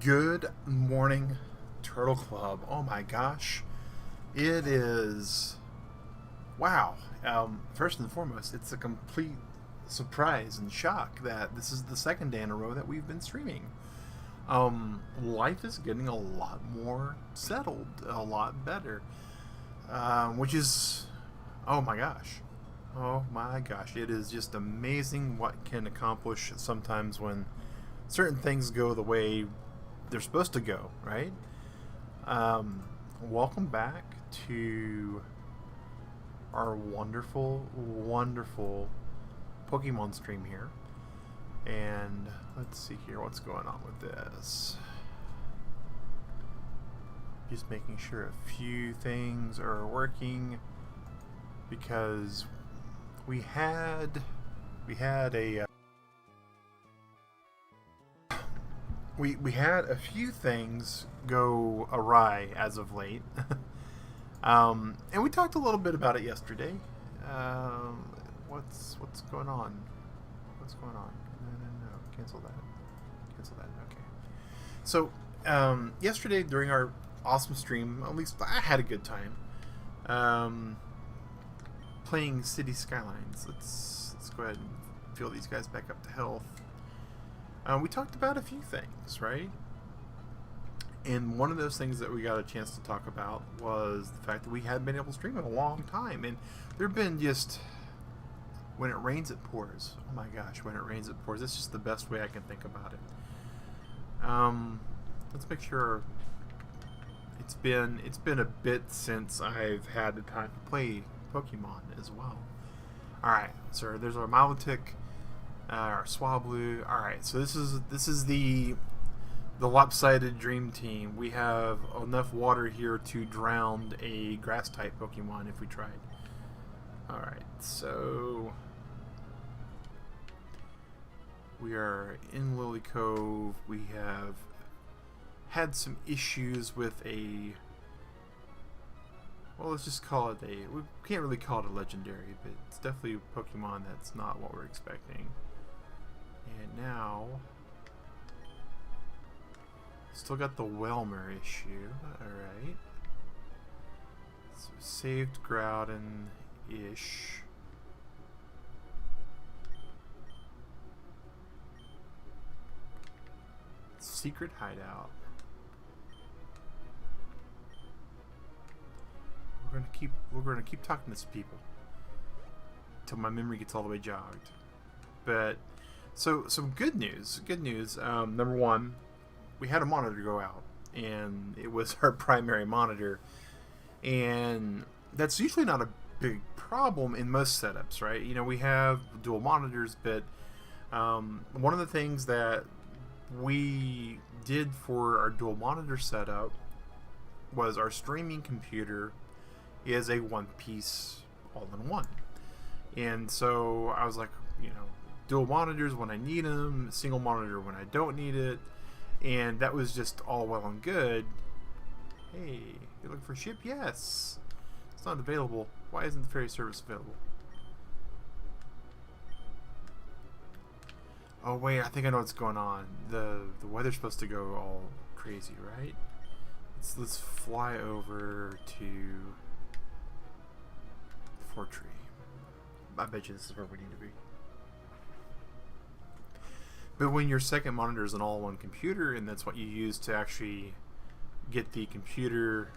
Good morning, Turtle Club. Oh my gosh. It is. Wow. First and foremost, it's a complete surprise and shock that this is the second day in a row that we've been streaming. Life is getting a lot more settled, a lot better. Which is. Oh my gosh. Oh my gosh. It is just amazing what can accomplish sometimes when certain things go the way they're supposed to go, right? Welcome back to our wonderful, wonderful Pokemon stream here. And let's see here what's going on with this. Just making sure a few things are working because we had a we had a few things go awry as of late. And we talked a little bit about it yesterday. What's going on? What's going on? No. Cancel that. Cancel that. Okay. So, yesterday during our awesome stream, at least I had a good time. Playing City Skylines. Let's go ahead and fill these guys back up to health. We talked about a few things, right? And one of those things that we got a chance to talk about was the fact that we hadn't been able to stream in a long time. And there have been just... When it rains, it pours. Oh my gosh, when it rains, it pours. That's just the best way I can think about it. Let's make sure... It's been a bit since I've had the time to play Pokemon as well. Alright, so there's our Milotic... our Swablu. Alright, so this is the lopsided dream team. We have enough water here to drown a grass type Pokemon if we tried. Alright, so we are in Lily Cove. We have had some issues with well, let's just call it we can't really call it a legendary, but it's definitely a Pokemon that's not what we're expecting. And now, still got the Whelmer issue. Alright. So saved Groudon-ish. Secret hideout. We're gonna keep talking to some people until my memory gets all the way jogged. But so some good news. Good news. Number one, we had a monitor go out, and it was our primary monitor, and that's usually not a big problem in most setups, right? You know, we have dual monitors, but one of the things that we did for our dual monitor setup was our streaming computer is a one-piece all-in-one. And so I was like, you know, dual monitors when I need them, single monitor when I don't need it, and that was just all well and good. Hey, you looking for a ship? Yes. It's not available. Why isn't the ferry service available? Oh wait, I think I know what's going on. The weather's supposed to go all crazy, right? Let's fly over to Fortree. I bet you this is where we need to be. But when your second monitor is an all-in-one computer, and that's what you use to actually get the computer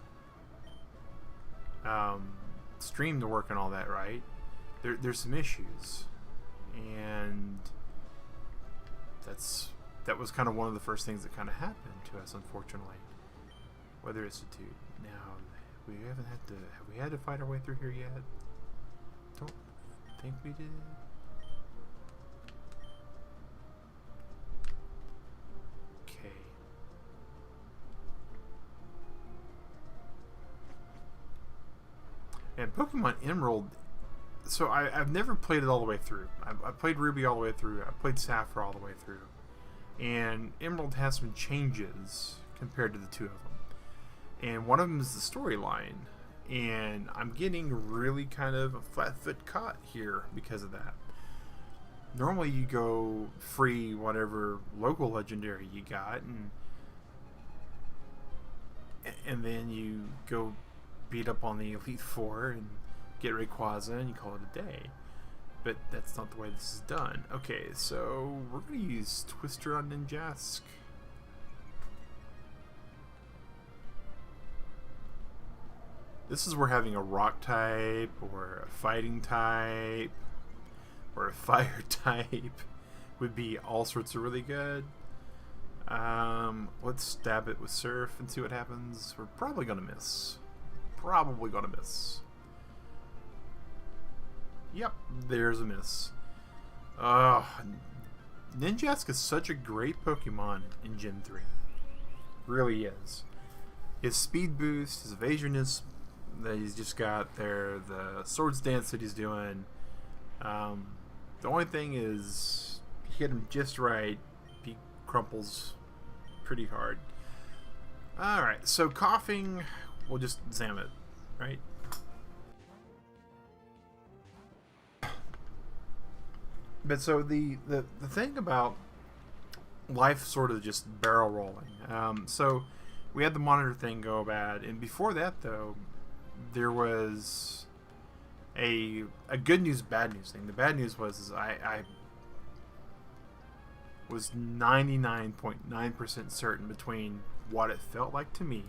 stream to work and all that, right? There's some issues, and that was kind of one of the first things that kind of happened to us, unfortunately. Weather Institute. Now, have we had to fight our way through here yet? Don't think we did. Okay. And Pokemon Emerald, so I've never played it all the way through. I played Ruby all the way through. I played Sapphire all the way through. And Emerald has some changes compared to the two of them. And one of them is the storyline. And I'm getting really kind of a flat foot caught here because of that. Normally you go free whatever local legendary you got, and and then you go beat up on the Elite Four and get Rayquaza, and you call it a day. But that's not the way this is done. Okay, so we're going to use Twister on Ninjask. This is where having a rock type, or a fighting type, or a fire type would be all sorts of really good. Let's stab it with Surf and see what happens. We're probably going to miss. Probably going to miss. Yep, there's a miss. Ninjask is such a great Pokemon in Gen 3. Really is. His speed boost, his evasion is that he's just got there, the Swords Dance that he's doing. The only thing is, you hit him just right, he crumples pretty hard. Alright, so coughing, we'll just zam it, right? But so the thing about life sort of just barrel rolling. So we had the monitor thing go bad, and before that though, there was a good news, bad news thing. The bad news was I was 99.9% certain between what it felt like to me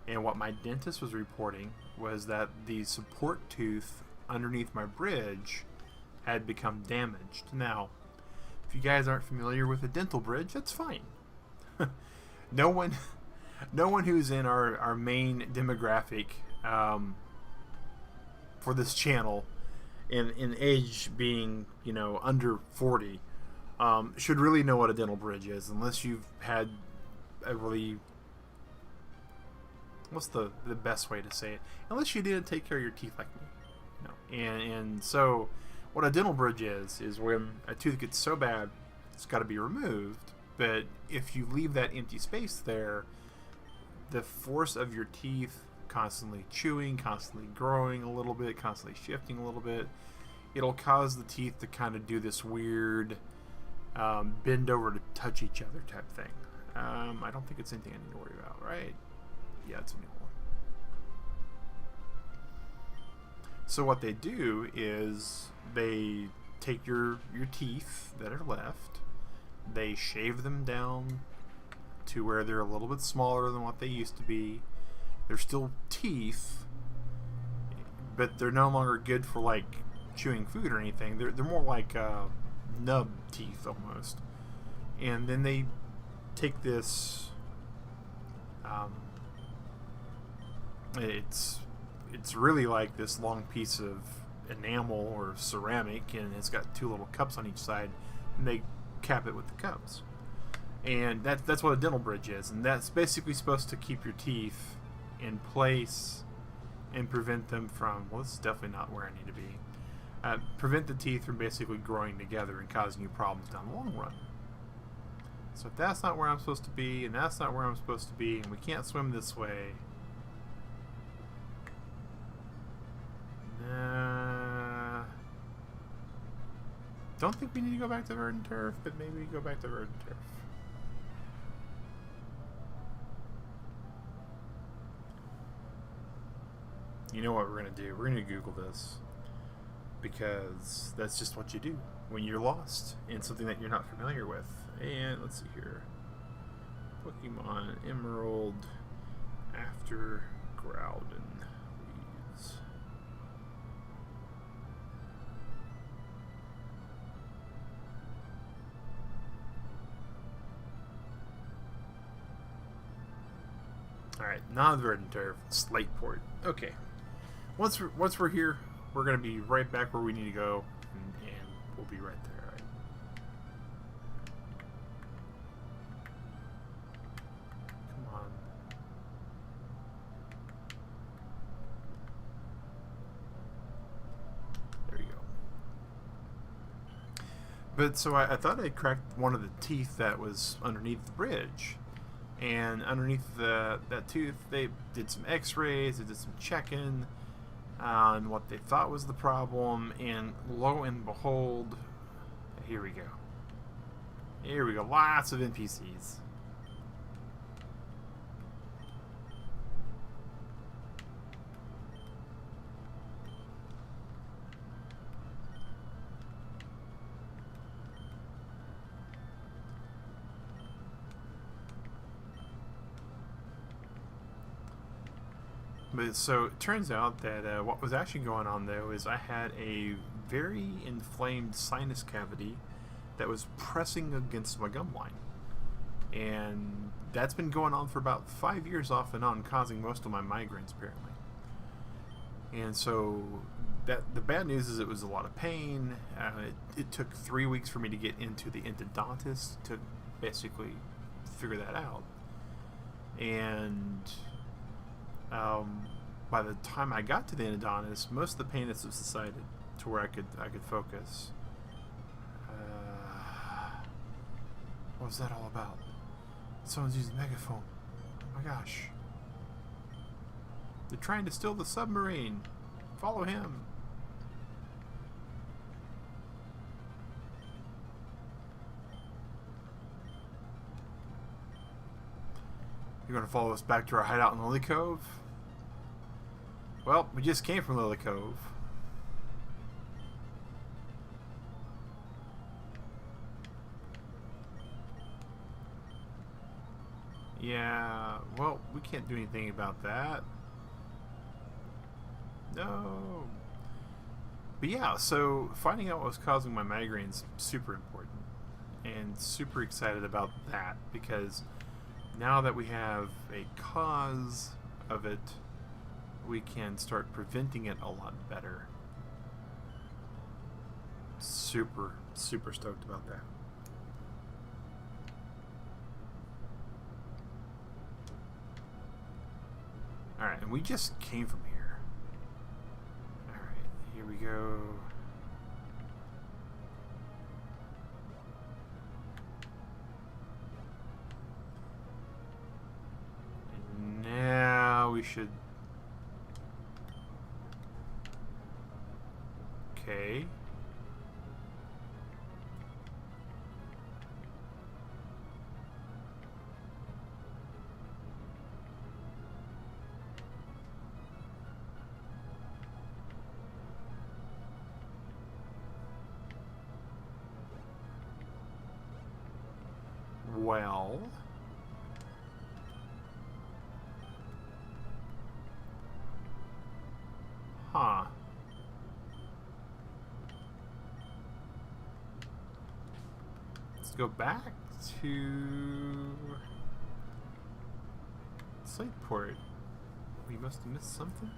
and what my dentist was reporting was that the support tooth underneath my bridge had become damaged. Now, if you guys aren't familiar with a dental bridge, that's fine. No one who's in our main demographic for this channel, in age being, you know, under 40, should really know what a dental bridge is, unless you've had a really, what's the best way to say it? Unless you didn't take care of your teeth like me, you know. And so what a dental bridge is when a tooth gets so bad it's got to be removed, but if you leave that empty space there, the force of your teeth constantly chewing, constantly growing a little bit, constantly shifting a little bit, it'll cause the teeth to kind of do this weird bend over to touch each other type thing. I don't think it's anything I need to worry about, right? Yeah, it's a new one. So what they do is they take your teeth that are left, they shave them down to where they're a little bit smaller than what they used to be. They're still teeth, but they're no longer good for like chewing food or anything. They're more like nub teeth almost. And then they take this. It's really like this long piece of enamel or ceramic, and it's got two little cups on each side, and they cap it with the cups. And that's what a dental bridge is, and that's basically supposed to keep your teeth in place and prevent them from, well, this is definitely not where I need to be, prevent the teeth from basically growing together and causing you problems down the long run. So if that's not where I'm supposed to be, and that's not where I'm supposed to be, and we can't swim this way, don't think we need to go back to Verdant Turf, but maybe go back to Verdant Turf. You know what we're going to do? We're going to Google this, because that's just what you do when you're lost in something that you're not familiar with. And let's see here. Pokemon Emerald after Groudon leaves. Alright, not Verdant Turf, Slateport. Okay. Once we're here, we're going to be right back where we need to go, and we'll be right there. Right? Come on. There you go. But so I thought I cracked one of the teeth that was underneath the bridge. And underneath that tooth, they did some x-rays, they did some checking on what they thought was the problem, and lo and behold, here we go. Here we go, lots of NPCs. But so it turns out that what was actually going on though is I had a very inflamed sinus cavity that was pressing against my gum line, and that's been going on for about 5 years off and on, causing most of my migraines apparently. And so the bad news is it was a lot of pain. It took 3 weeks for me to get into the endodontist to basically figure that out. And by the time I got to the endodontist, most of the pain had subsided to where I could focus. What was that all about? Someone's using a megaphone. Oh my gosh. They're trying to steal the submarine. Follow him. You're going to follow us back to our hideout in Lily Cove? Well, we just came from Lily Cove. Yeah, well, we can't do anything about that. No. But yeah, so finding out what was causing my migraines, super important. And super excited about that, because now that we have a cause of it, we can start preventing it a lot better. Super, super stoked about that. Alright, and we just came from here. Alright, here we go. And now we should... Okay. Well, huh. Let's go back to Slateport. We must have missed something.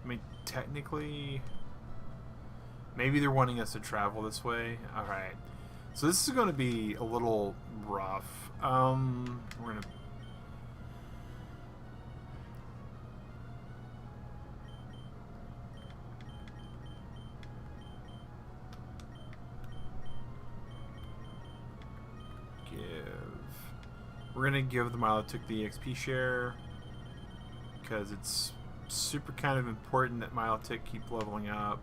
I mean, technically, maybe they're wanting us to travel this way. Alright. So this is going to be a little rough. We're going to... We're going to give the Milotic the XP share, because it's super kind of important that Milotic keep leveling up.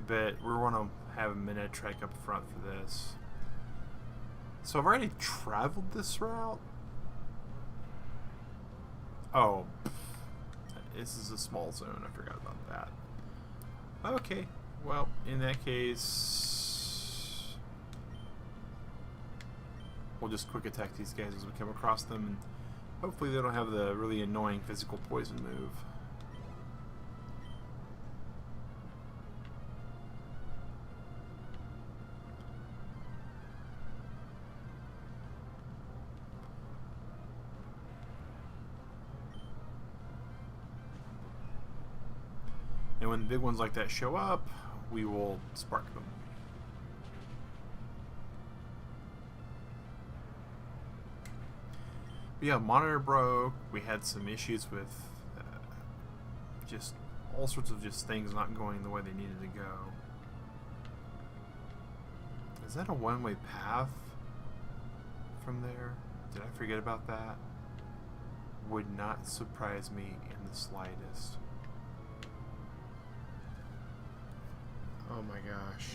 But we want to have a minute trek up front for this. So I've already traveled this route. Oh, this is a small zone. I forgot about that. Okay, well, in that case, we'll just quick attack these guys as we come across them, and hopefully they don't have the really annoying physical poison move. And when big ones like that show up, we will spark them. But yeah, monitor broke. We had some issues with just all sorts of just things not going the way they needed to go. Is that a one-way path from there? Did I forget about that? Would not surprise me in the slightest. Oh my gosh.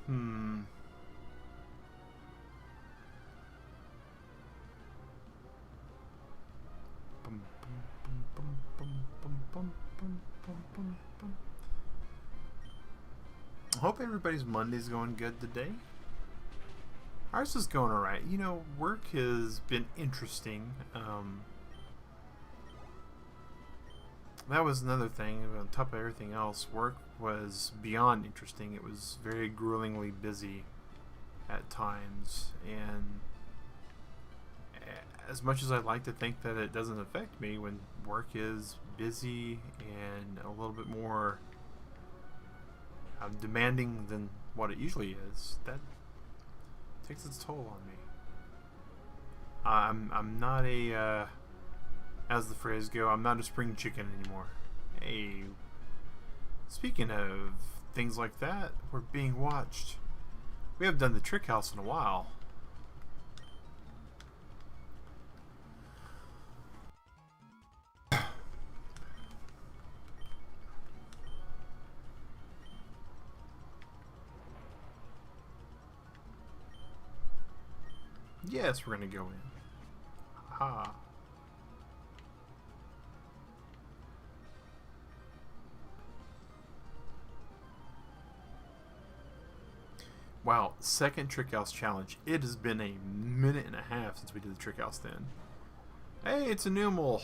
Hmm. Bum, bum, bum, bum, bum, bum, bum, bum, bum, bum. I hope everybody's Monday's going good today. Ours is going alright. You know, work has been interesting. That was another thing. On top of everything else, work was beyond interesting. It was very gruelingly busy at times. And as much as I'd like to think that it doesn't affect me, when work is busy and a little bit more demanding than what it usually is, that takes its toll on me. I'm not a as the phrase go, I'm not a spring chicken anymore. Hey, speaking of things like that, we're being watched. We haven't done the trick house in a while. Yes, we're gonna go in. Ha. Wow, second trick house challenge. It has been a minute and a half since we did the trick house then. Hey, it's a numeral.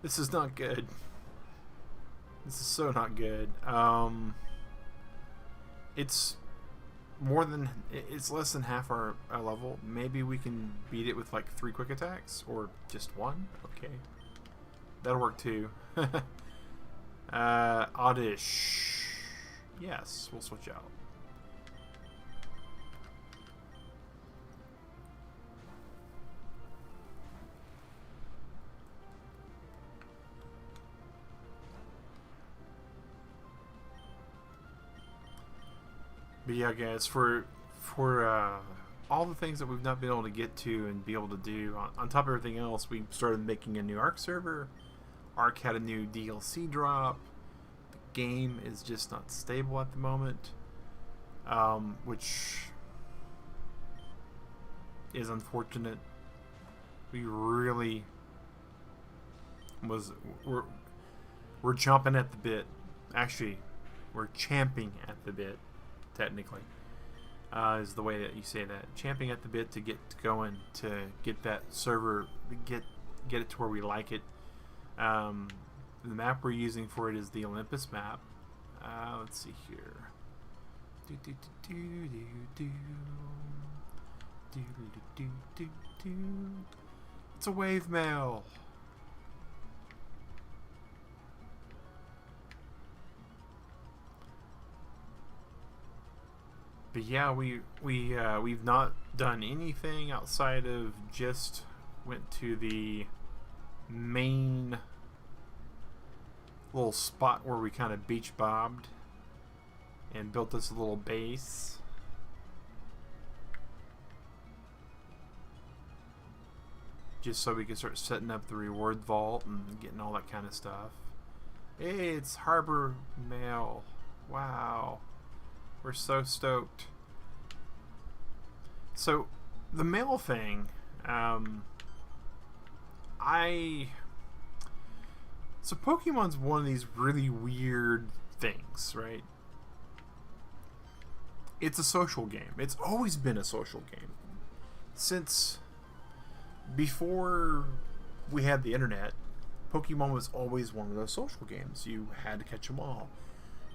This is not good. This is so not good. It's less than half our level. Maybe we can beat it with like 3 quick attacks or just 1. Okay, that'll work too. Oddish. Yes, we'll switch out. But yeah, guys, for all the things that we've not been able to get to and be able to do, on top of everything else, we started making a new Ark server. Ark had a new DLC drop. The game is just not stable at the moment, which is unfortunate. We really we're chomping at the bit. Actually, we're champing at the bit. Technically, is the way that you say that. Champing at the bit to get going, to get that server, get it to where we like it. The map we're using for it is the Olympus map. Let's see here. It's a wave mail. But yeah, we've not done anything outside of just went to the main little spot where we kind of beach bobbed and built this little base. Just so we can start setting up the reward vault and getting all that kind of stuff. Hey, it's Harbor Mail. Wow. We're so stoked. So, the mail thing, so Pokemon's one of these really weird things, right? It's a social game. It's always been a social game. Since before we had the internet, Pokemon was always one of those social games. You had to catch them all.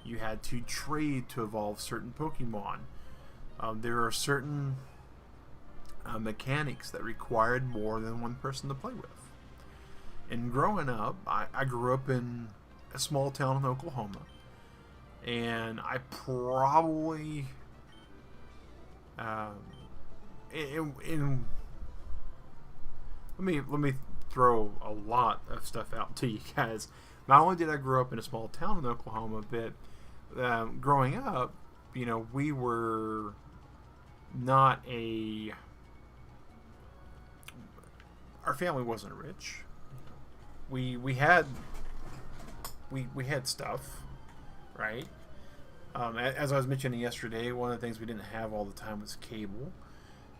You had to trade to evolve certain Pokemon. There are certain mechanics that required more than one person to play with. And growing up, I grew up in a small town in Oklahoma. And I probably... let me throw a lot of stuff out to you guys. Not only did I grow up in a small town in Oklahoma, but growing up, you know, we were not a... Our family wasn't rich. We had stuff, right? As I was mentioning yesterday, one of the things we didn't have all the time was cable.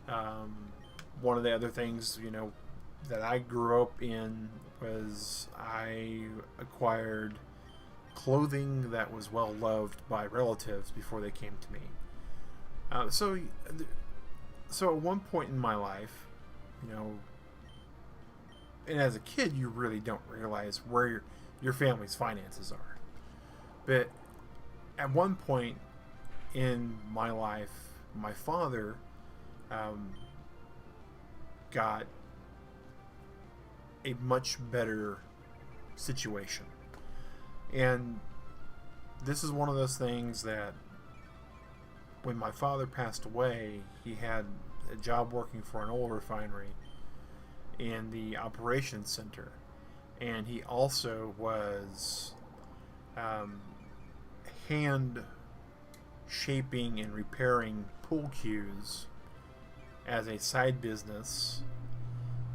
One of the other things, that I grew up in was I acquired clothing that was well loved by relatives before they came to me. So at one point in my life, and as a kid, you really don't realize where your family's finances are. But at one point in my life, my father got a much better situation. And this is one of those things that when my father passed away, he had a job working for an oil refinery in the operations center. And he also was hand shaping and repairing pool cues as a side business,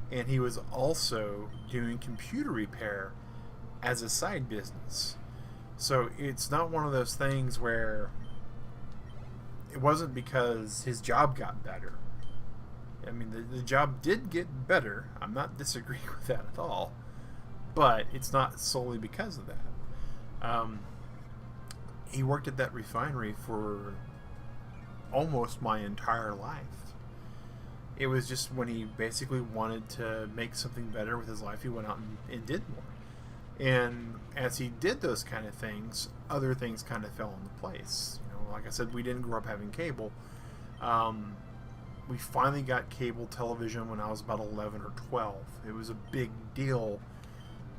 and he was also doing computer repair as a side business. So it's not one of those things where it wasn't because his job got better. I mean, the job did get better. I'm not disagreeing with that at all, but it's not solely because of that. He worked at that refinery for almost my entire life. It was just when he basically wanted to make something better with his life, he went out and did more. And as he did those kind of things, other things kind of fell into place. Like I said, we didn't grow up having cable. We finally got cable television when I was about 11 or 12. It was a big deal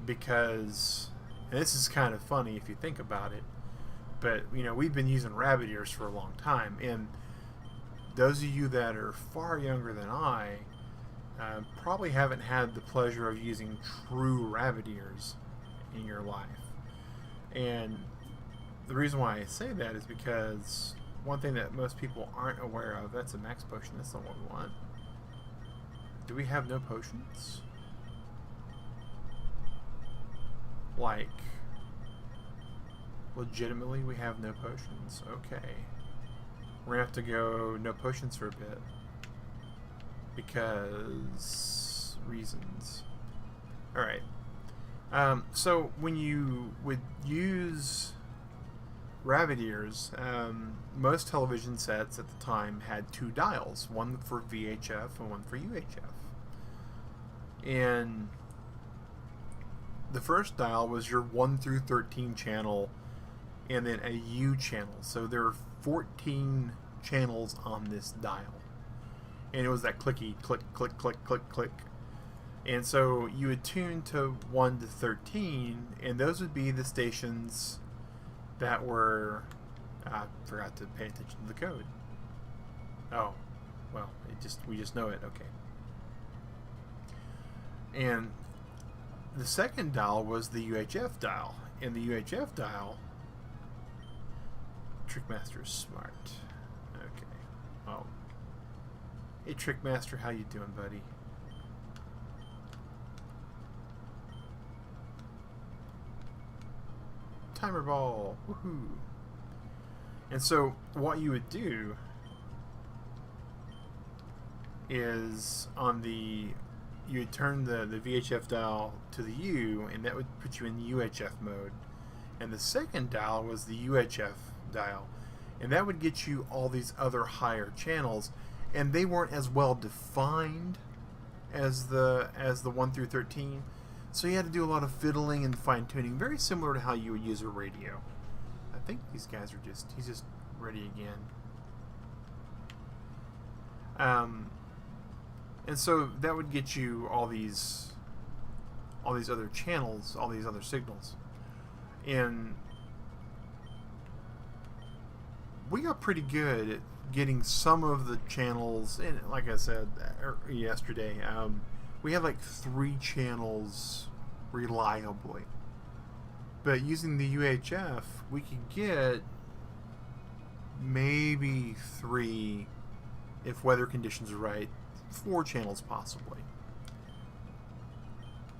because, and this is kind of funny if you think about it, but we've been using rabbit ears for a long time, and those of you that are far younger than I probably haven't had the pleasure of using true rabbit ears in your life. And the reason why I say that is because one thing that most people aren't aware of, that's a max potion, that's not what we want. Do we have no potions? Like, legitimately we have no potions? Okay. We're gonna have to go no potions for a bit. Because reasons. Alright. So when you would use rabbit ears, most television sets at the time had two dials, one for VHF and one for UHF. And the first dial was your 1 through 13 channel and then a U channel. So there are 14 channels on this dial. And it was that clicky click, click, click, click, click. And so you would tune to 1 to 13, and those would be the stations that were... I forgot to pay attention to the code. Oh, well, we just know it. Okay. And the second dial was the UHF dial. And the UHF dial... Trickmaster is smart. Okay. Oh. Hey, Trickmaster, how you doing, buddy? Timer ball. Woohoo. And so what you would do is you would turn the VHF dial to the U, and that would put you in UHF mode. And the second dial was the UHF dial, and that would get you all these other higher channels, and they weren't as well defined as the 1 through 13. So you had to do a lot of fiddling and fine-tuning, very similar to how you would use a radio. I think these guys are he's just ready again. And so that would get you all these other channels, all these other signals. And we got pretty good at getting some of the channels, and like I said yesterday, we had like 3 channels reliably. But using the UHF, we could get maybe 3, if weather conditions are right, 4 channels possibly.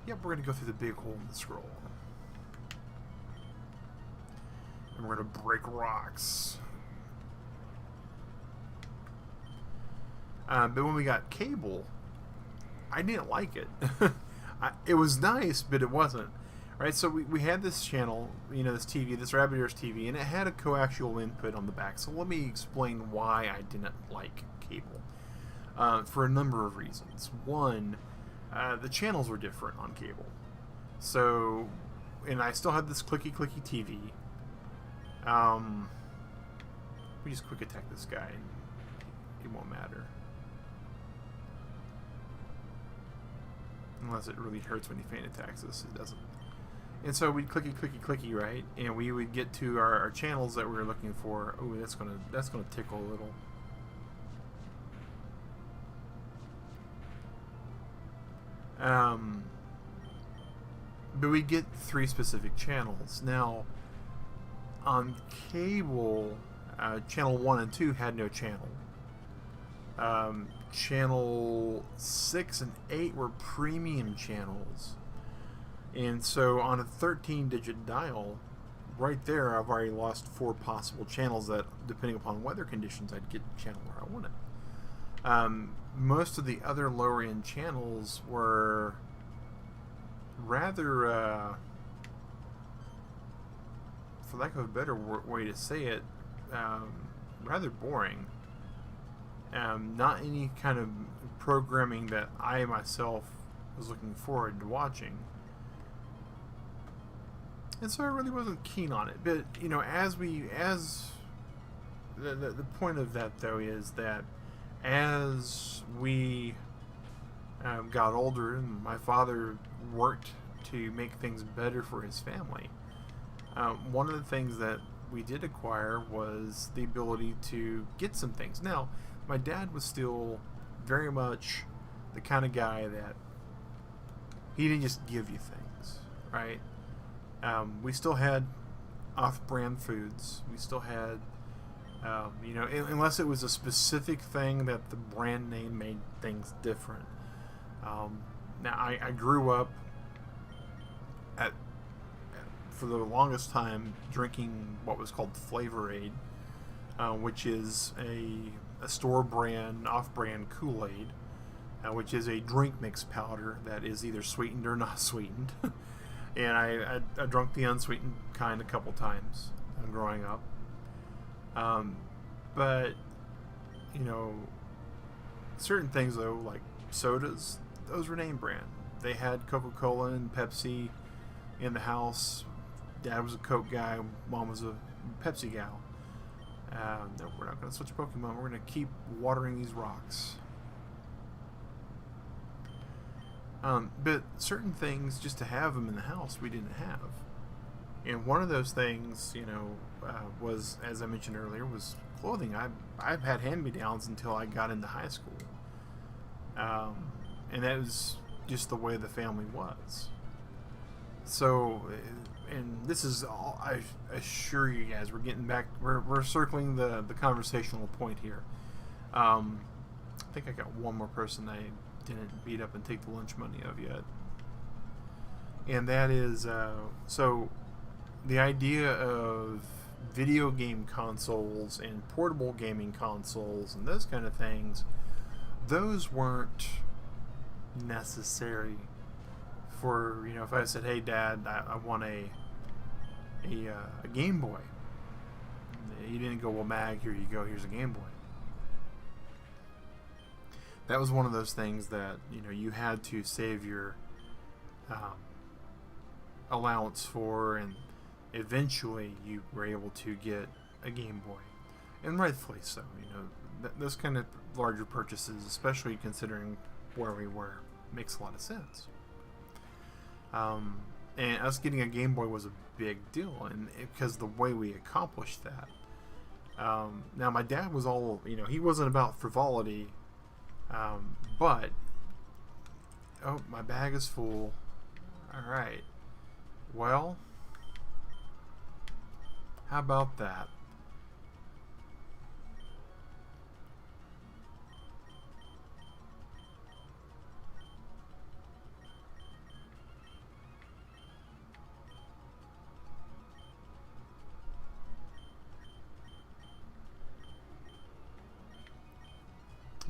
Yep, we're going to go through the big hole in the scroll. And we're going to break rocks. But when we got cable, I didn't like it. It was nice, but it wasn't. Right, so we had this channel, this TV, this Rabbit Ears TV, and it had a coaxial input on the back. So let me explain why I didn't like cable. For a number of reasons. One, the channels were different on cable. So, and I still had this clicky TV. We just quick attack this guy, and it won't matter. Unless it really hurts when he feint attacks us, it doesn't. And so we'd clicky, right? And we would get to our channels that we were looking for. Oh, that's gonna tickle a little. But we get 3 specific channels. Now, on cable, channel 1 and 2 had no channel. Channel 6 and 8 were premium channels. And so on a 13-digit dial, right there, I've already lost 4 possible channels that, depending upon weather conditions, I'd get the channel where I wanted. Most of the other lower-end channels were rather, for lack of a better way to say it, rather boring. Not any kind of programming that I myself was looking forward to watching. And so I really wasn't keen on it. But, the point of that, though, is that as we got older and my father worked to make things better for his family, one of the things that we did acquire was the ability to get some things. Now, my dad was still very much the kind of guy that he didn't just give you things, right? We still had off-brand foods. We still had, unless it was a specific thing that the brand name made things different. Now, I grew up for the longest time drinking what was called Flavor-Aid, which is a store brand, off-brand Kool-Aid, which is a drink mix powder that is either sweetened or not sweetened. And I drunk the unsweetened kind a couple times growing up. But, certain things, though, like sodas, those were name brand. They had Coca-Cola and Pepsi in the house. Dad was a Coke guy. Mom was a Pepsi gal. No, we're not going to switch Pokemon. We're going to keep watering these rocks. But certain things, just to have them in the house, we didn't have. And one of those things, was, as I mentioned earlier, was clothing. I've had hand-me-downs until I got into high school. And that was just the way the family was. So, and this is all, I assure you guys, we're getting back, we're circling the conversational point here. I think I got one more person I didn't beat up and take the lunch money of yet. And that is, so the idea of video game consoles and portable gaming consoles and those kind of things, those weren't necessary for, if I said, hey Dad, I want a Game Boy. You didn't go, well Mag, here you go, here's a Game Boy. That was one of those things that, you had to save your allowance for, and eventually you were able to get a Game Boy. And rightfully so, those kind of larger purchases, especially considering where we were, makes a lot of sense. And us getting a Game Boy was a big deal, and because the way we accomplished that. Now, my dad was all, he wasn't about frivolity, but, oh, my bag is full. All right. Well, how about that?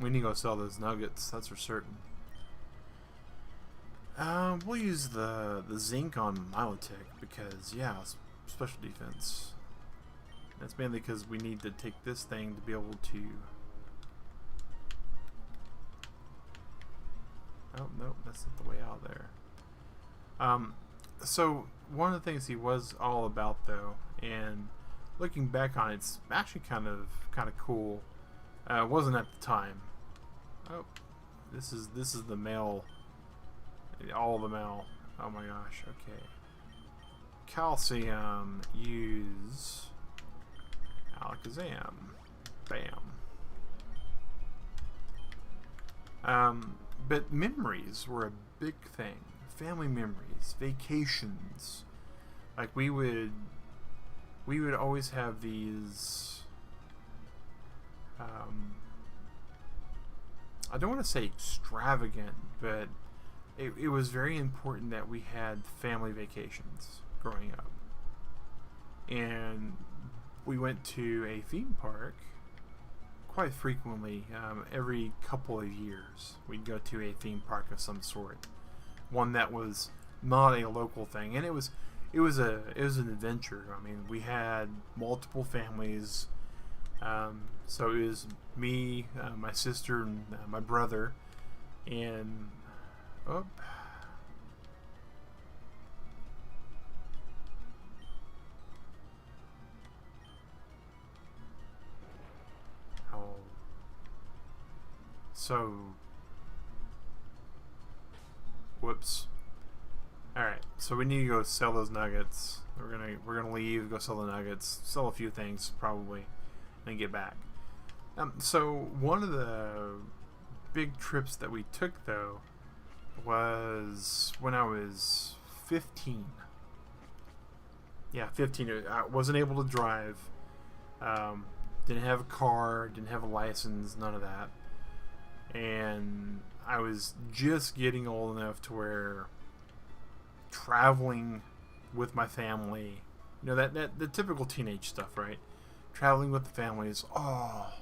We need to go sell those nuggets, that's for certain. We'll use the zinc on Milotic because, yeah, special defense. That's mainly because we need to take this thing to be able to... Oh, no, that's not the way out there. So, one of the things he was all about, though, and looking back on it, it's actually kind of cool. It wasn't at the time. Oh, this is the mail. All the mail. Oh my gosh. Okay. Calcium. Use Alakazam. Bam. But memories were a big thing. Family memories, vacations. Like we would always have these. I don't want to say extravagant, but it was very important that we had family vacations growing up. And we went to a theme park quite frequently. Every couple of years, we'd go to a theme park of some sort. One that was not a local thing, and it was an adventure. I mean, we had multiple families. So it was me, my sister, and my brother, and oh. So, whoops. All right, so we need to go sell those nuggets. We're gonna leave, go sell the nuggets, sell a few things probably, and then get back. So one of the big trips that we took though was when I was 15. Yeah, 15. I wasn't able to drive. Didn't have a car. Didn't have a license. None of that. And I was just getting old enough to where traveling with my family, you know, that the typical teenage stuff, right? Traveling with the family is, oh,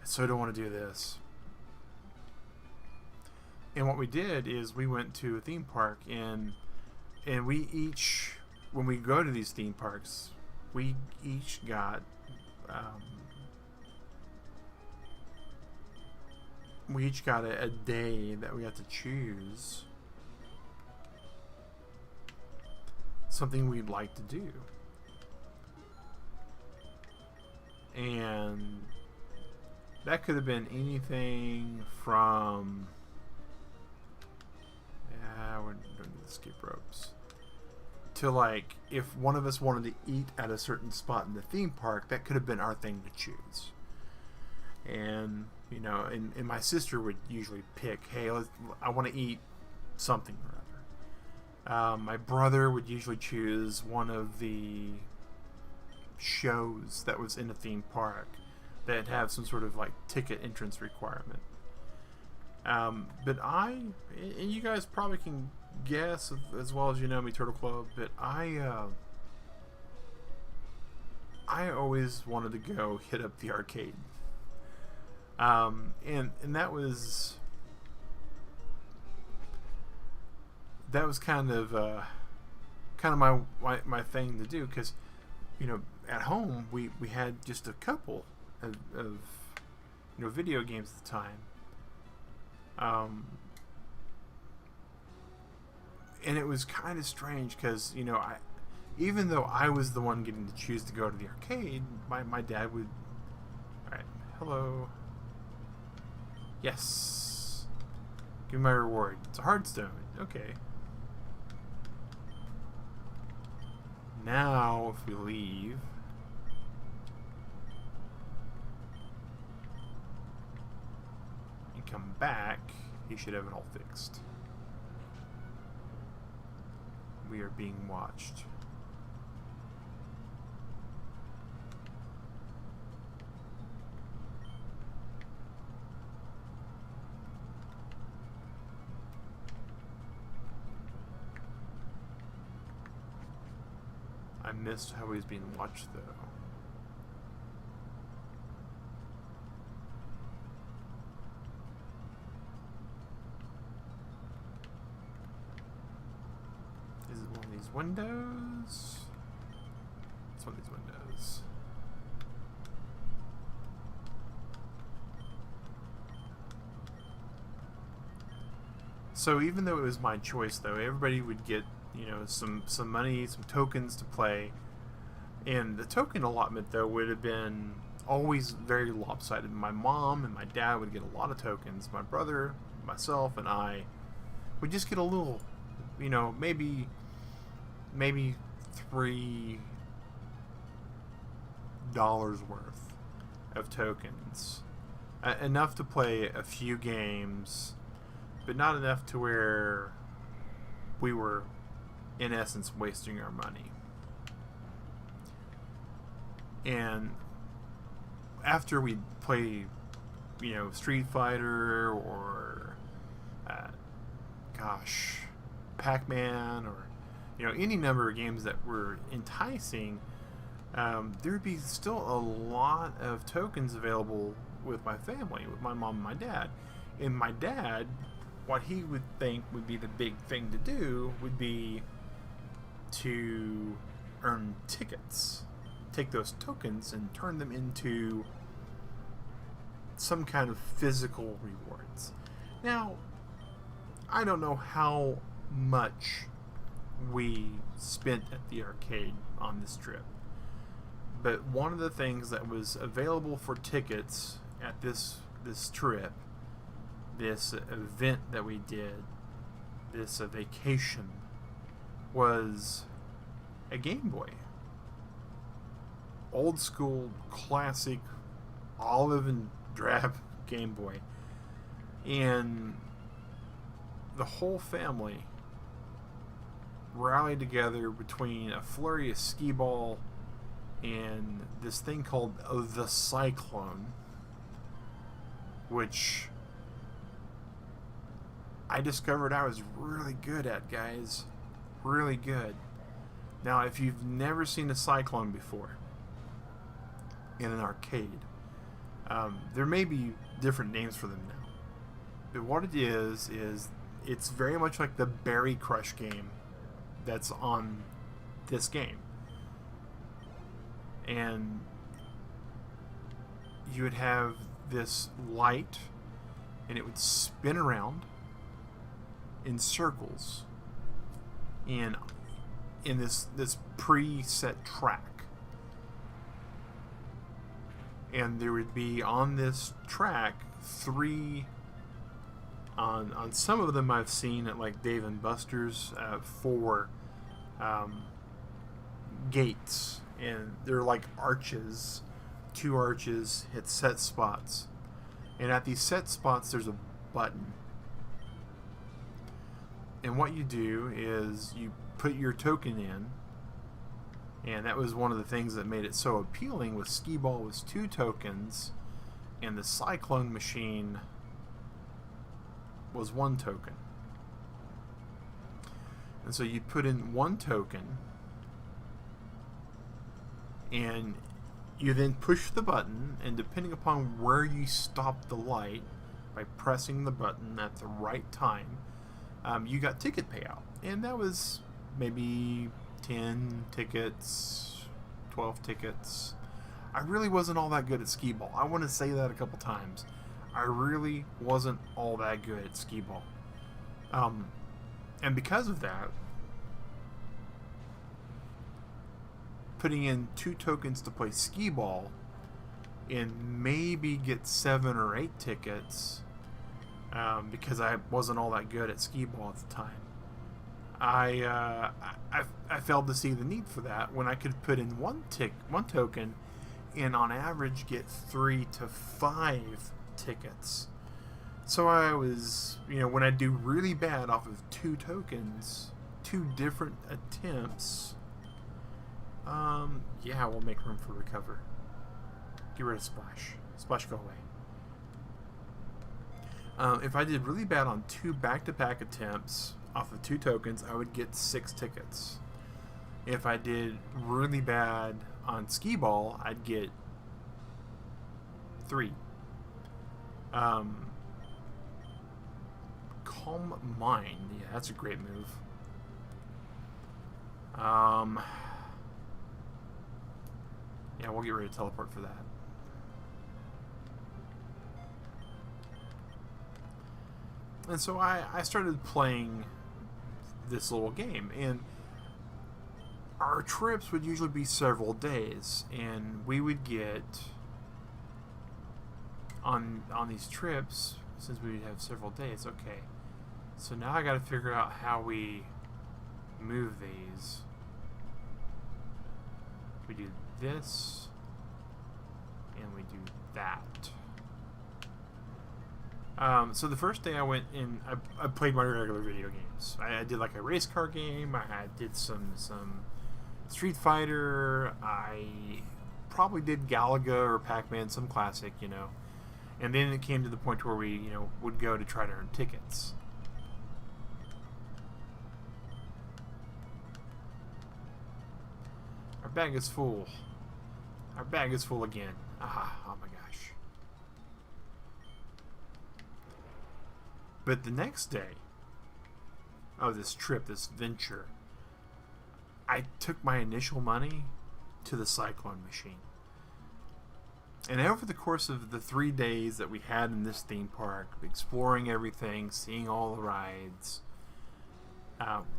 I so don't want to do this. And what we did is we went to a theme park, and we each, when we go to these theme parks, we each got a day that we had to choose something we'd like to do. And that could have been anything from we're doing the skip ropes to, like, if one of us wanted to eat at a certain spot in the theme park, that could have been our thing to choose. And you know, and my sister would usually pick, hey, I want to eat something or other. My brother would usually choose one of the shows that was in a theme park that have some sort of like ticket entrance requirement. But and you guys probably can guess as well as you know me, Turtle Club, but I always wanted to go hit up the arcade. And that was kind of my thing to do, because you know, at home we had just a couple of you know, video games at the time, and it was kind of strange because, you know, even though I was the one getting to choose to go to the arcade, my dad would, all right, hello. Yes. Give me my reward. It's a hard stone. Okay. Now, if we leave... and come back, he should have it all fixed. We are being watched. I missed how he's being watched, though. these windows. It's one of these windows. So even though it was my choice, though, everybody would get, you know, some money, some tokens to play. And the token allotment, though, would have been always very lopsided. My mom and my dad would get a lot of tokens. My brother, myself, and I would just get a little, you know, maybe $3 worth of tokens. Enough to play a few games, but not enough to where we were, in essence, wasting our money. And after we'd play, you know, Street Fighter or, Pac-Man, or, you know, any number of games that were enticing, there would be still a lot of tokens available with my family, with my mom and my dad. And my dad, what he would think would be the big thing to do would be to earn tickets. Take those tokens and turn them into some kind of physical rewards. Now, I don't know how much we spent at the arcade on this trip, but one of the things that was available for tickets at this trip, this event that we did, this vacation, was a Game Boy. Old school, classic, olive and drab Game Boy. And the whole family rallied together between a flurry of skee-ball and this thing called the Cyclone, which I discovered I was really good at, guys. Really good. Now, if you've never seen a Cyclone before in an arcade, there may be different names for them now, but what it is it's very much like the Berry Crush game that's on this game. And you would have this light, and it would spin around in circles in this preset track. And there would be on this track on some of them I've seen at like Dave and Buster's, 4 gates, and they're like arches, 2 arches hit set spots, and at these set spots there's a button, and what you do is you put your token in. And that was one of the things that made it so appealing. With skee-ball was 2 tokens, and the Cyclone machine was 1 token. And so you put in 1 token, and you then push the button, and depending upon where you stop the light, by pressing the button at the right time, you got ticket payout. And that was maybe 10 tickets, 12 tickets. I really wasn't all that good at skee-ball. I want to say that a couple times. I really wasn't all that good at skee-ball. And because of that, putting in 2 tokens to play skee-ball and maybe get 7 or 8 tickets, because I wasn't all that good at skee-ball at the time, I failed to see the need for that when I could put in 1 token and on average get 3 to 5 tickets. So I was, you know, when I do really bad off of 2 tokens, 2 different attempts, yeah, we'll make room for recover. Get rid of Splash. Splash, go away. If I did really bad on 2 back-to-back attempts off of 2 tokens, I would get 6 tickets. If I did really bad on skee-ball, I'd get 3. Calm Mind. Yeah, that's a great move. Um, yeah, we'll get ready to teleport for that. And so I started playing this little game, and our trips would usually be several days, and we would get on these trips, since we would have several days. Okay, so now I got to figure out how we move these. We do this, and we do that. So the first day I went in, I played my regular video games. I did like a race car game. I did some Street Fighter. I probably did Galaga or Pac-Man, some classic, you know. And then it came to the point where we, you know, would go to try to earn tickets. Our bag is full. Our bag is full again. Ah, oh my gosh. But the next day of this trip, this venture, I took my initial money to the Cyclone machine. And over the course of the 3 days that we had in this theme park, exploring everything, seeing all the rides,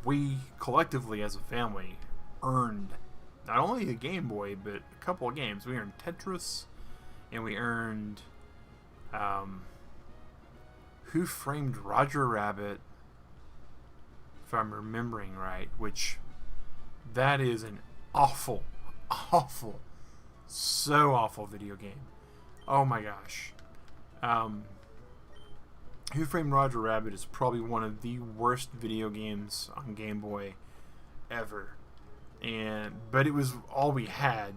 we collectively as a family earned not only a Game Boy, but a couple of games. We earned Tetris, and we earned Who Framed Roger Rabbit, if I'm remembering right, which that is an awful, so awful video game. Oh my gosh. Who Framed Roger Rabbit is probably one of the worst video games on Game Boy ever. But it was all we had,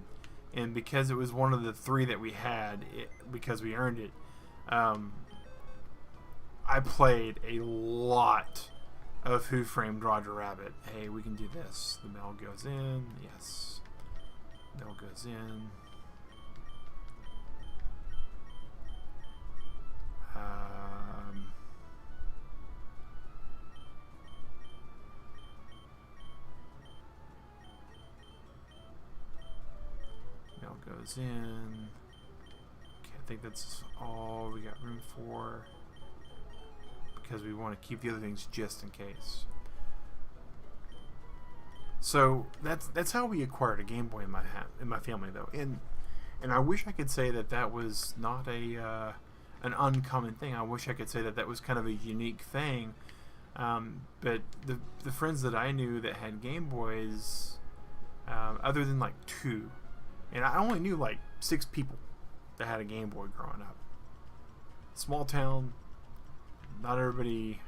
and because it was one of the 3 that we had, because we earned it, I played a lot of Who Framed Roger Rabbit. Hey, we can do this. The bell goes in. Yes. Bell goes in. Bell goes in. Okay, I think that's all we got room for, because we want to keep the other things just in case. So that's how we acquired a Game Boy in my family, though, and I wish I could say that was not an uncommon thing. I wish I could say that was kind of a unique thing. But the friends that I knew that had Game Boys, other than like 2, and I only knew like 6 people that had a Game Boy growing up. Small town. Not everybody,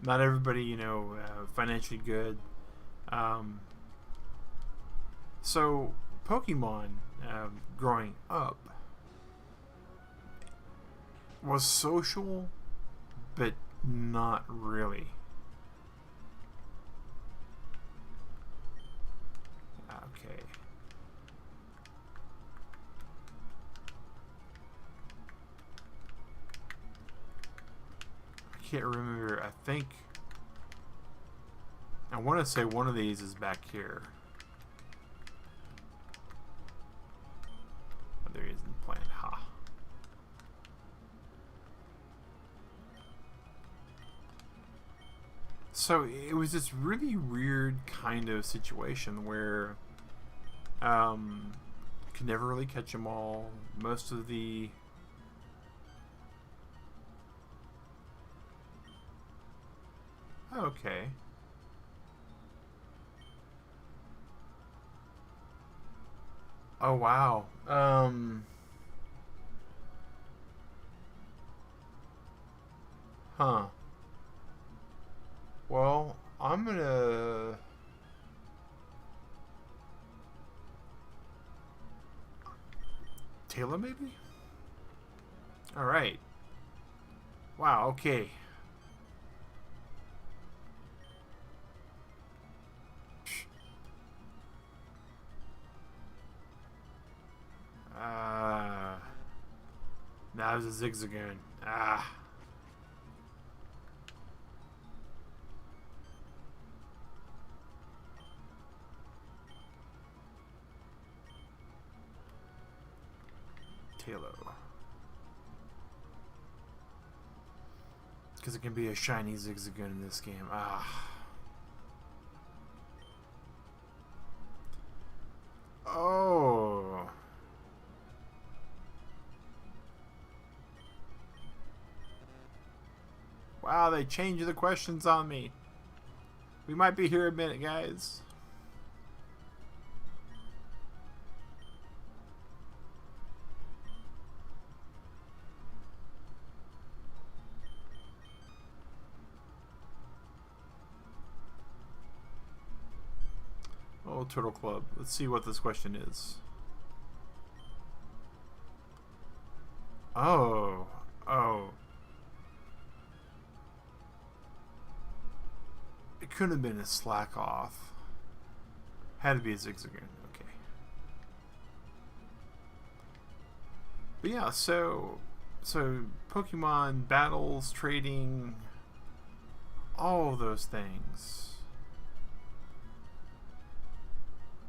you know, financially good. So Pokemon, growing up, was social, but not really. Okay. I can't remember. I want to say one of these is back here. Oh, there he is in the plan. Ha. So it was this really weird kind of situation where could never really catch them all. Most of the okay. Oh wow. Huh. Well, I'm gonna Taylor maybe? Alright. Wow, okay. That was a Zigzagoon. Ah. Halo. Because it can be a shiny Zigzagoon in this game. Ah. Oh. Wow, they changed the questions on me. We might be here a minute, guys. Oh, Turtle Club. Let's see what this question is. Oh. Oh. It couldn't have been a slack off. Had to be a Zigzagoon. Okay. But yeah, so Pokemon battles, trading, all of those things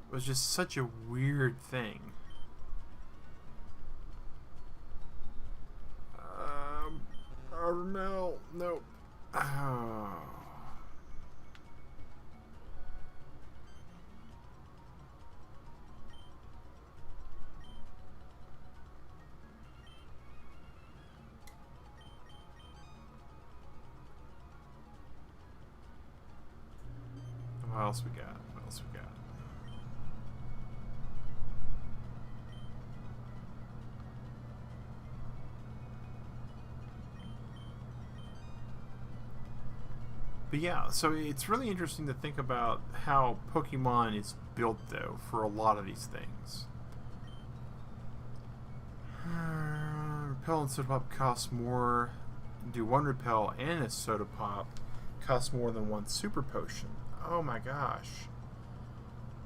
was just such a weird thing. No, nope. Oh. What else we got? What else we got? But yeah, so it's really interesting to think about how Pokemon is built, though, for a lot of these things. Repel and Soda Pop cost more. Do one Repel and a Soda Pop cost more than one Super Potion. Oh my gosh.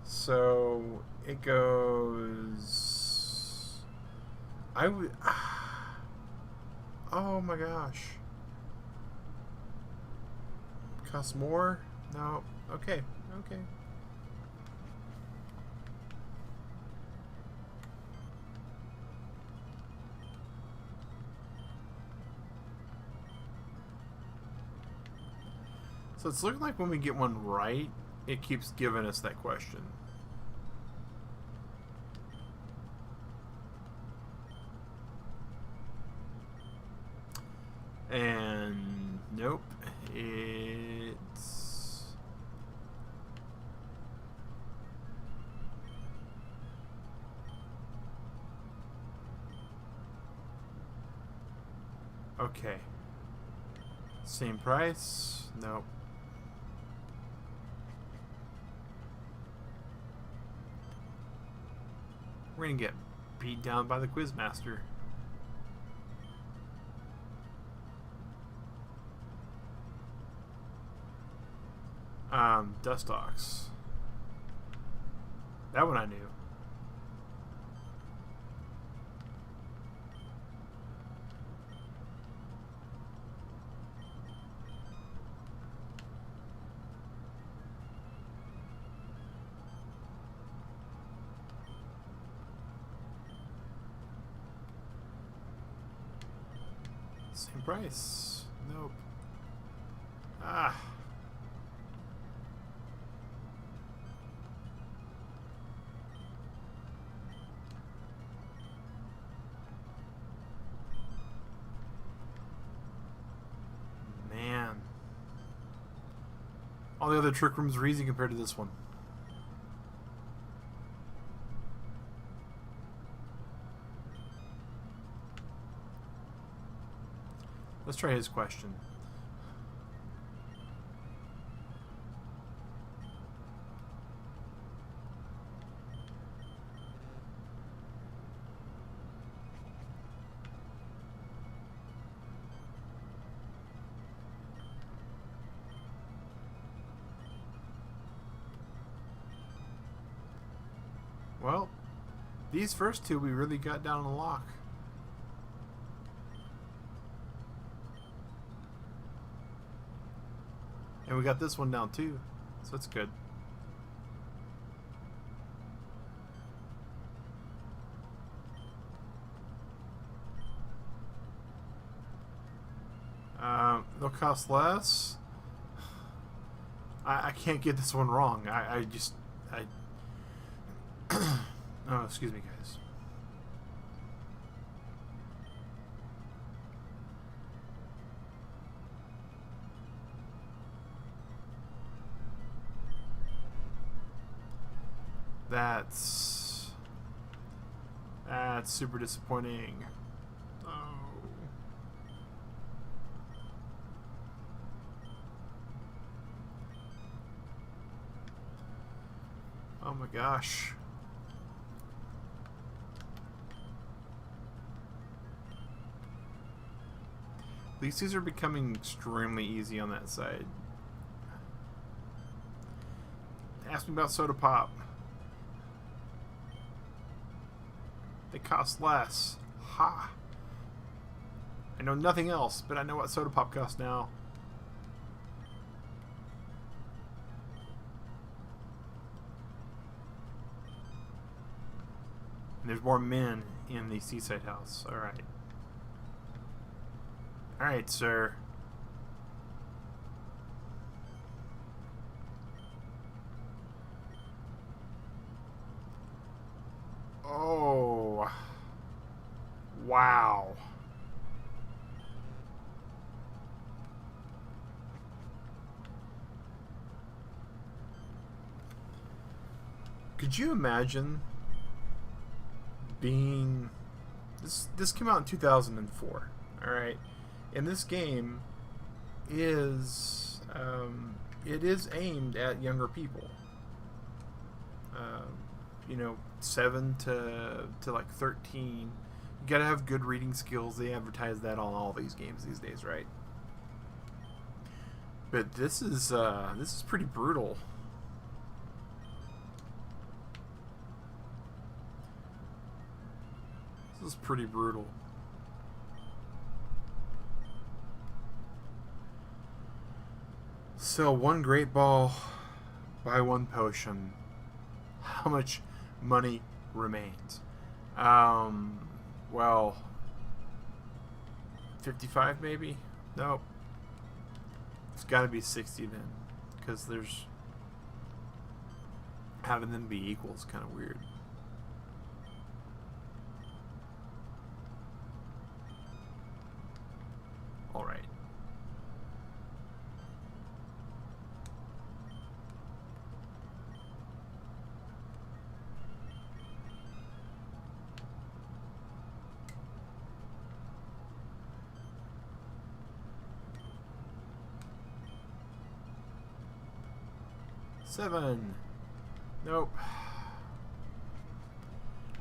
So it goes. I would. Oh my gosh. Cost more? No. Okay. Okay. So it's looking like when we get one right, it keeps giving us that question. And nope, it's okay. Same price? Nope. We're gonna get beat down by the Quizmaster. Dustox. That one I knew. Same price. Nope. Ah. Man. All the other trick rooms are easy compared to this one. Let's try his question. Well, these first two we really got down on the lock. And we got this one down too, so that's good. They'll cost less. I can't get this one wrong. I just... oh, excuse me, guys. That's super disappointing. Oh. Oh my gosh. At least these are becoming extremely easy on that side. Ask me about soda pop. They cost less. Ha! I know nothing else, but I know what soda pop costs now. And there's more men in the seaside house. Alright. Alright, sir. Oh. Wow. Could you imagine being... This came out in 2004, alright? And this game is... it is aimed at younger people. You know, 7 to like 13. You gotta have good reading skills. They advertise that on all these games these days, right? But this is pretty brutal. This is pretty brutal. Sell 1 great ball, buy 1 potion. How much money remains? Well, 55 maybe? Nope. It's got to be 60 then, because there's having them be equal is kind of weird. All right. Seven. Nope.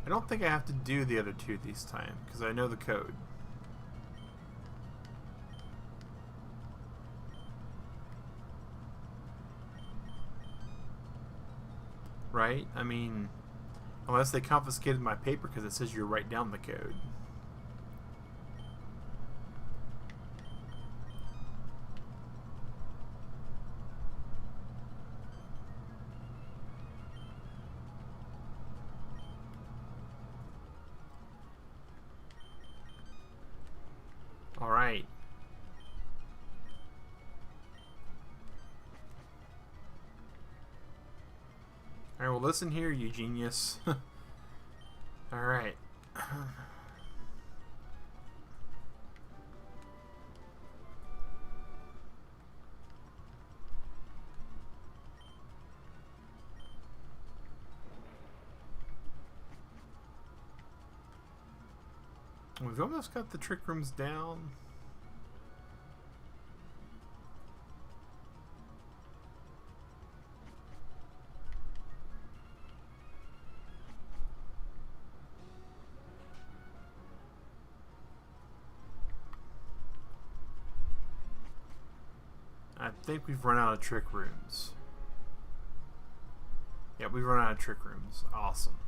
I don't think I have to do the other 2 this time because I know the code. Right? I mean, unless they confiscated my paper because it says you write down the code. Alright. Alright, well listen here, you genius. Alright. We've almost got the trick rooms down. I think we've run out of trick rooms. Yeah, we've run out of trick rooms. Awesome.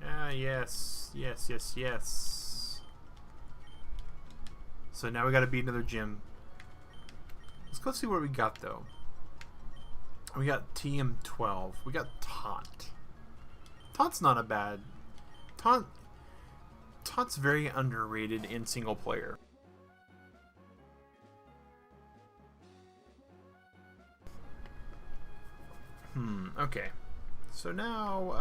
Ah, yes. Yes, yes, yes. So now we gotta beat another gym. Let's go see what we got, though. We got TM12. We got Taunt. Taunt's not a bad... Todd's very underrated in single player. Okay. So now,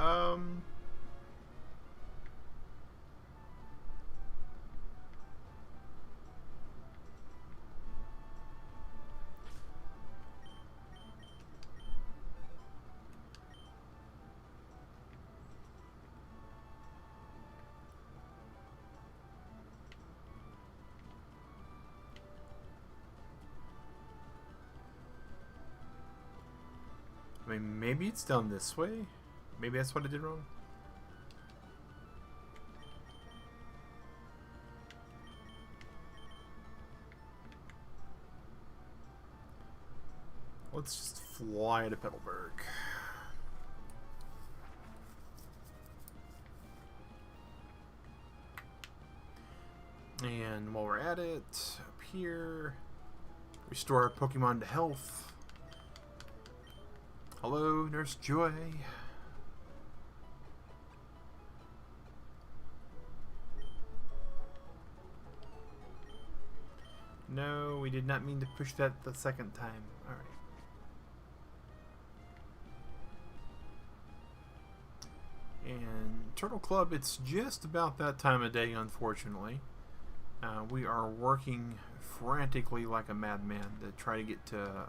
I mean, maybe it's done this way? Maybe that's what I did wrong? Let's just fly to Petalburg. And while we're at it, up here, restore our Pokemon to health. Hello, Nurse Joy. No, we did not mean to push that the second time. Alright. And Turtle Club, it's just about that time of day, unfortunately. We are working frantically like a madman to try to get to a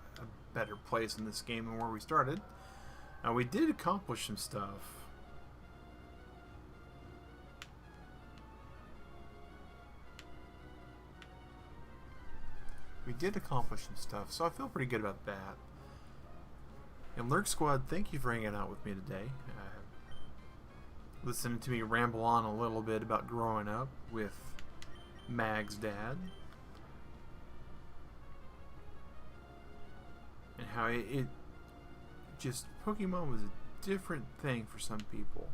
better place in this game than where we started. We did accomplish some stuff. So I feel pretty good about that. And Lurk Squad, thank you for hanging out with me today. Listening to me ramble on a little bit about growing up with Mag's dad. And how it just, Pokemon was a different thing for some people.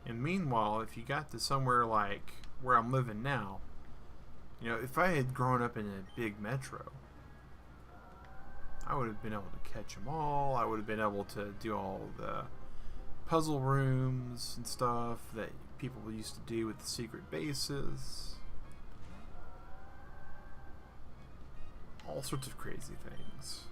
And meanwhile, if you got to somewhere like where I'm living now, you know, if I had grown up in a big metro, I would have been able to catch them all. I would have been able to do all the puzzle rooms and stuff that people used to do with the secret bases. All sorts of crazy things.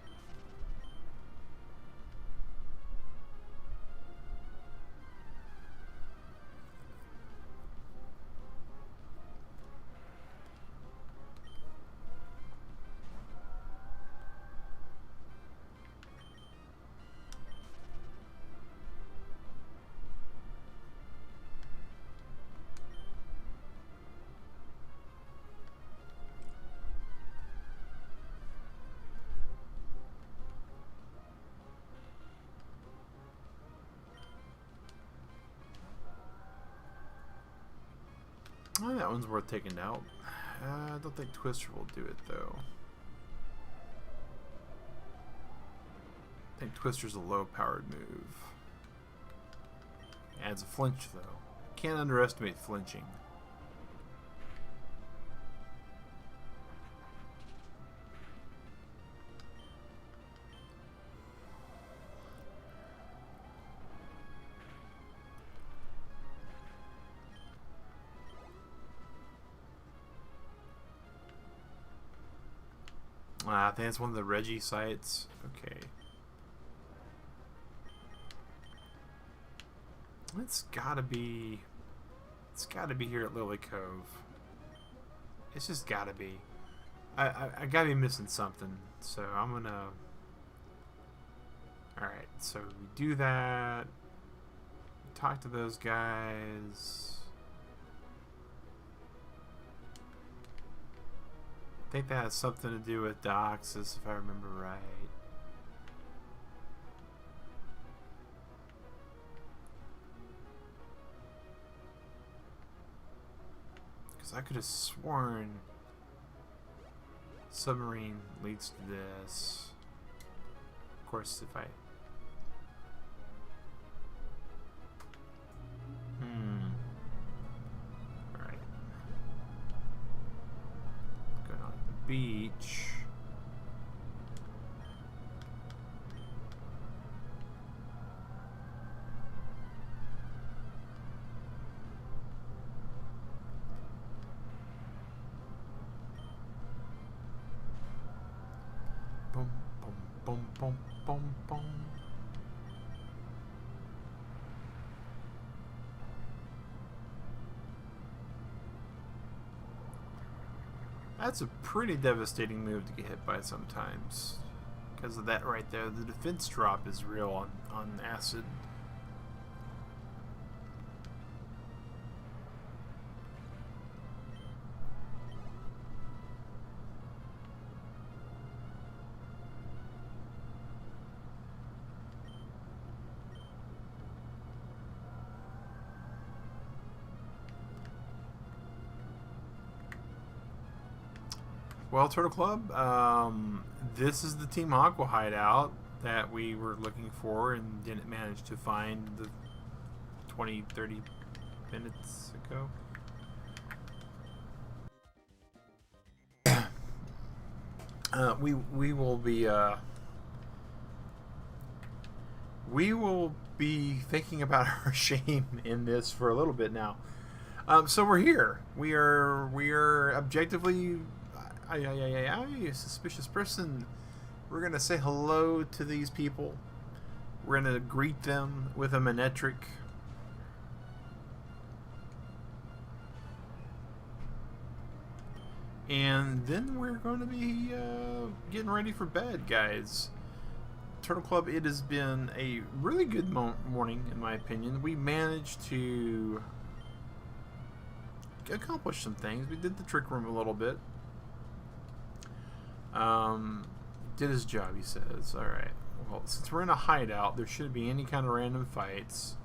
Oh, that one's worth taking out. I don't think Twister will do it, though. I think Twister's a low-powered move. Adds a flinch, though. Can't underestimate flinching. I think it's one of the Reggie sites. Okay. It's gotta be here at Lily Cove. It's just gotta be. I gotta be missing something. So I'm gonna. Alright, so we do that. Talk to those guys. I think that has something to do with Doxus, if I remember right. Because I could have sworn submarine leads to this. Of course, if I... Alright. Going on the beach. Boom, boom, boom, boom, boom, boom. That's a pretty devastating move to get hit by sometimes. Because of that right there. The defense drop is real on acid. Well, Turtle Club, this is the Team Aqua hideout that we were looking for and didn't manage to find the 20-30 minutes ago. We will be thinking about our shame in this for a little bit now. So we're here. We are objectively a suspicious person. We're gonna say hello to these people. We're gonna greet them with a manetric. And then we're going to be getting ready for bed, guys. Turtle Club, it has been a really good morning, in my opinion. We managed to accomplish some things. We did the trick room a little bit. Did his job, he says. Alright. Well, since we're in a hideout, there shouldn't be any kind of random fights.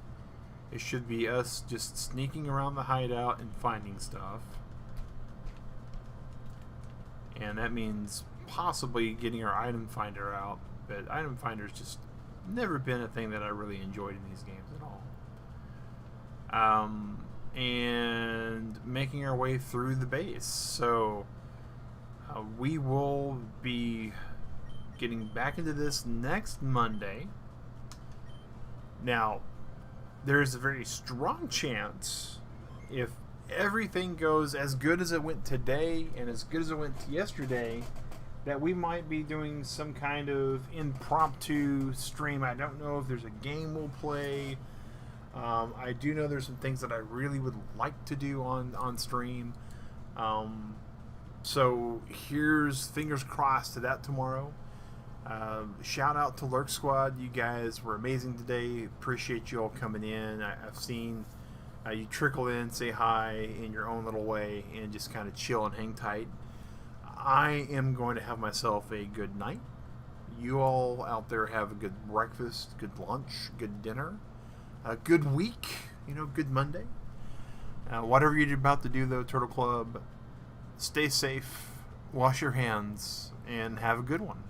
It should be us just sneaking around the hideout and finding stuff. And that means possibly getting our item finder out. But item finder's just never been a thing that I really enjoyed in these games at all. And making our way through the base. So we will be getting back into this next Monday. Now, there's a very strong chance, if everything goes as good as it went today and as good as it went yesterday, that we might be doing some kind of impromptu stream. I don't know if there's a game we'll play. I do know there's some things that I really would like to do on stream. So here's fingers crossed to that tomorrow. Shout out to Lurk Squad. You guys were amazing today. Appreciate you all coming in. I've seen you trickle in, say hi in your own little way, and just kind of chill and hang tight. I am going to have myself a good night. You all out there have a good breakfast, good lunch, good dinner, a good week, good Monday. Whatever you're about to do, though, Turtle Club, stay safe, wash your hands, and have a good one.